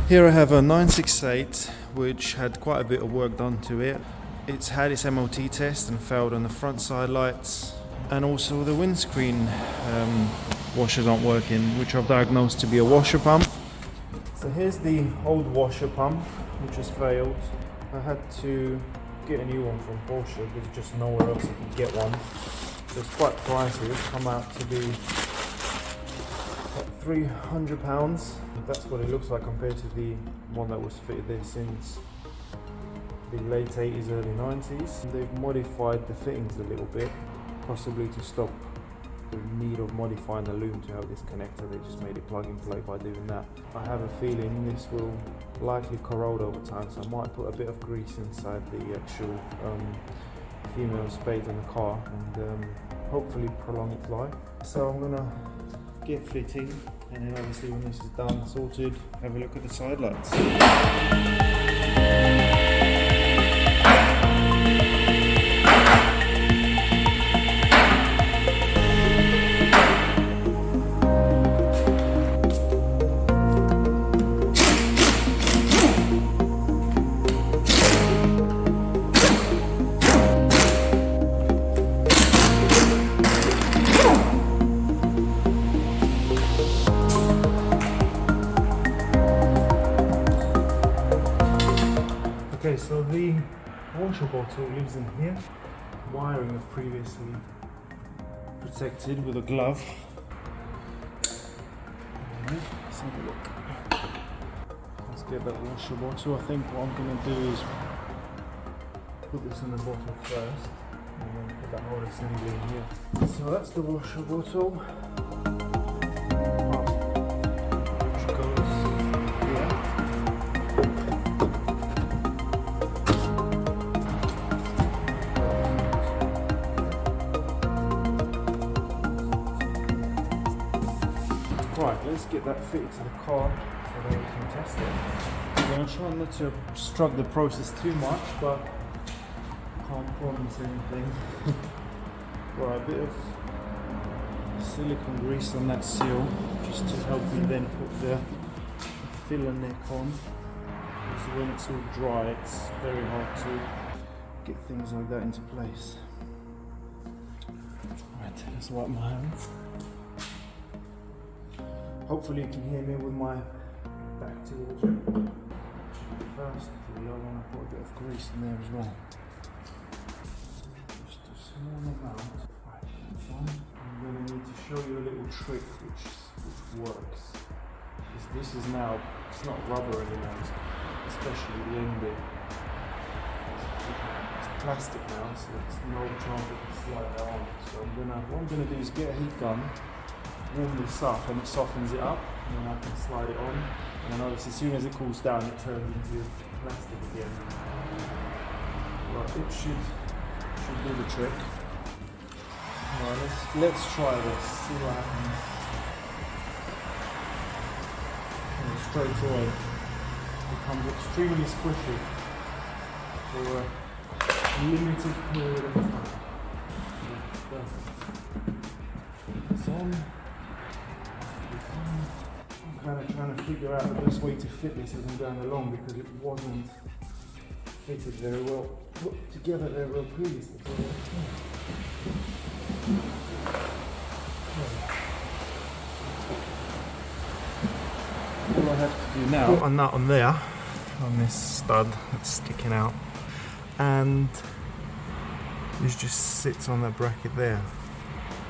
Here I have a 968 which had quite a bit of work done to it. It's had its MOT test and failed on the front side lights, and also the windscreen washers aren't working, which I've diagnosed to be a washer pump. So here's the old washer pump which has failed. I had to get a new one from Porsche because there's just nowhere else you can get one. So it's quite pricey. It's come out to be £300. That's what it looks like compared to the one that was fitted there since the late 80s, early 90s. They've modified the fittings a little bit, possibly to stop the need of modifying the loom to have this connector. They just made it plug and play by doing that. I have a feeling this will likely corrode over time, so I might put a bit of grease inside the actual female spade on the car and hopefully prolong its life. So I'm gonna get fitting, and then obviously when this is done, sorted, have a look at the side lights. Okay, so the washer bottle lives in here. Wiring was previously protected with a glove. Alright, let's have a look. Let's get that washer bottle. I think what I'm going to do is put this in the bottle first and then put that whole assembly in here. So that's the washer bottle. Which goes here. Right, let's get that fitted to the car so that we can test it. I'm going to try not to obstruct the process too much, but can't promise anything. Right, a bit of silicone grease on that seal just to help me then put the filler neck on. So when it's all dry, it's very hard to get things like that into place. Right, let's wipe my hands. Hopefully you can hear me with my back towards you. First, I want to put a bit of grease in there as well. Just a small amount. Right, that's on. I'm going to need to show you a little trick which works. This is now, it's not rubber anymore, especially the end bit. It's plastic now, so there's no chance it can slide that on. So what I'm going to do is get a heat gun, warm this up, and it softens it up, and then I can slide it on, and then obviously as soon as it cools down it turns into plastic again. Right, it should do the trick. Alright, let's try this, see what happens. And straight away it becomes extremely squishy for a limited period of time. It's on. I'm kind of trying to figure out the best way to fit this as I'm going along because it wasn't fitted very well, put together very well previously. All I have to do now, put a nut on there, on this stud that's sticking out, and it just sits on that bracket there.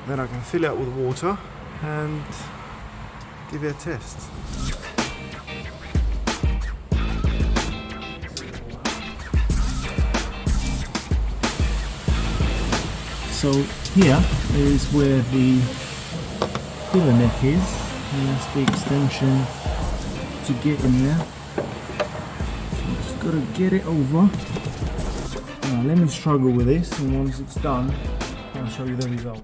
Then I can fill it up with water and give it a test. So here is where the filler neck is, and that's the extension to get in there. So I'm just got to get it over. Now let me struggle with this, and once it's done I'll show you the result.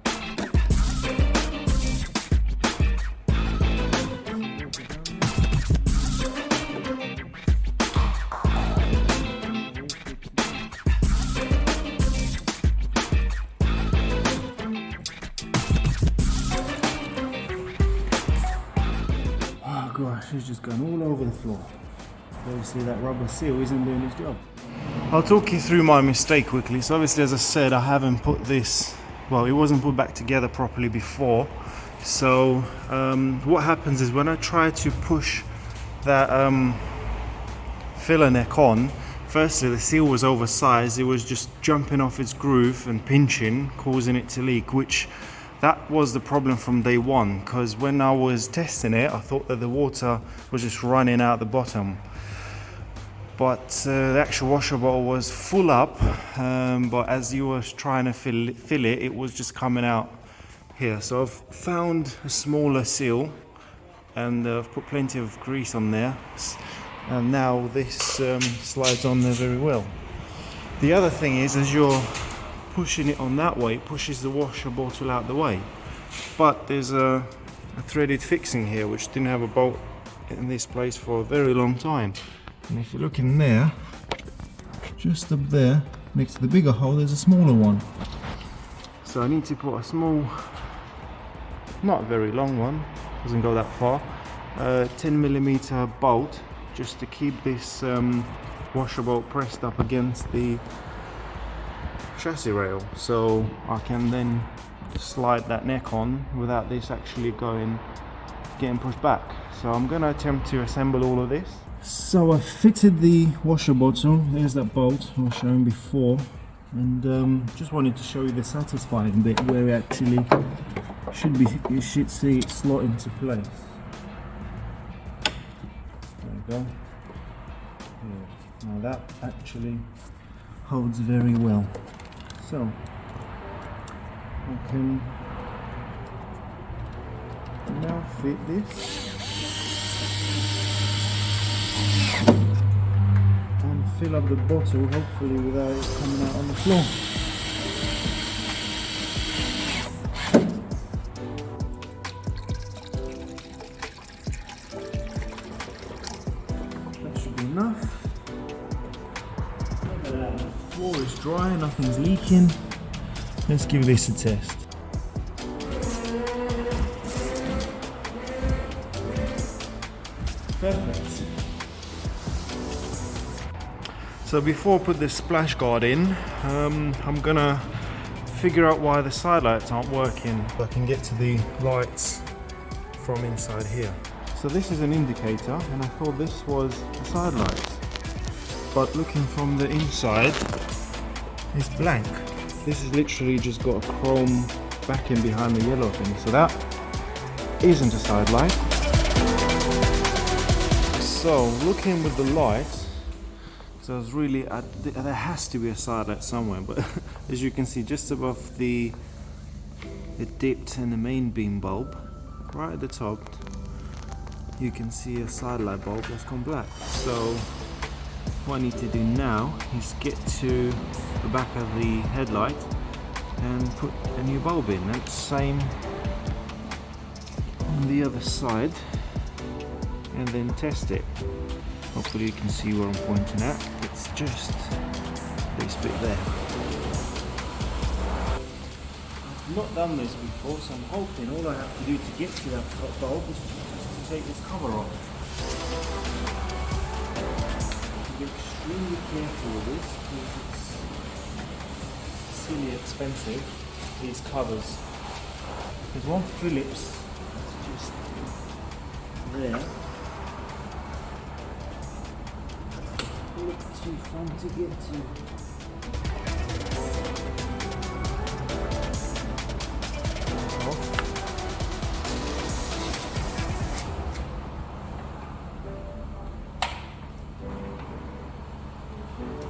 Oh gosh, it's just gone all over the floor. obviously that rubber seal isn't doing its job. I'll talk you through my mistake quickly. So obviously, as I said, I haven't put this, well, it wasn't put back together properly before. So what happens is when I try to push that filler neck on, firstly the seal was oversized. It was just jumping off its groove and pinching, causing it to leak, which that was the problem from day one, because when I was testing it, I thought that the water was just running out the bottom. But the actual washer bottle was full up, but as you were trying to fill it, it was just coming out here. So I've found a smaller seal, and I've put plenty of grease on there, and now this slides on there very well. The other thing is, as you're pushing it on that way, it pushes the washer bottle out the way. But there's a threaded fixing here which didn't have a bolt in this place for a very long time. And if you look in there, just up there next to the bigger hole, there's a smaller one. So I need to put a small, not a very long one, doesn't go that far, 10mm bolt, just to keep this washer bolt pressed up against the chassis rail, so I can then slide that neck on without this actually getting pushed back. So I'm going to attempt to assemble all of this. So I fitted the washer bottle, there's that bolt I was showing before, and just wanted to show you the satisfying bit where it actually you should see it slot into place. There we go. Yeah. Now that actually holds very well. So I can now fit this and fill up the bottle, hopefully without it coming out on the floor. That should be enough. Look at that, the floor is dry, nothing's leaking. Let's give this a test. Perfect. So before I put this splash guard in, I'm gonna figure out why the side lights aren't working. I can get to the lights from inside here. So this is an indicator, and I thought this was the side light. But looking from the inside, it's blank. This has literally just got a chrome backing behind the yellow thing, so that isn't a side light. So looking with the light, so I was really, there has to be a side light somewhere, but as you can see just above the dipped and the main beam bulb, right at the top, you can see a side light bulb that's gone black. So what I need to do now is get to the back of the headlight and put a new bulb in. That's the same on the other side, and then test it. Hopefully you can see where I'm pointing at. It's just this bit there. I've not done this before, so I'm hoping all I have to do to get to that top bulb is just to take this cover off. Be extremely careful with this because it's silly expensive, these covers. There's one Phillips just there. Look too fun to get to.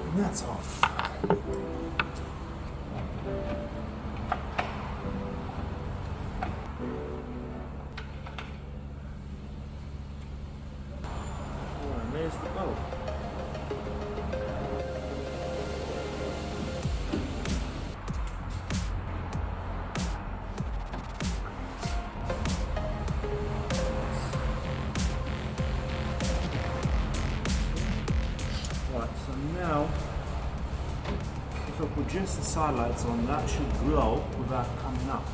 And that's off. And there's the bulb. Right, so now if I put just the side lights on, that should glow without coming up.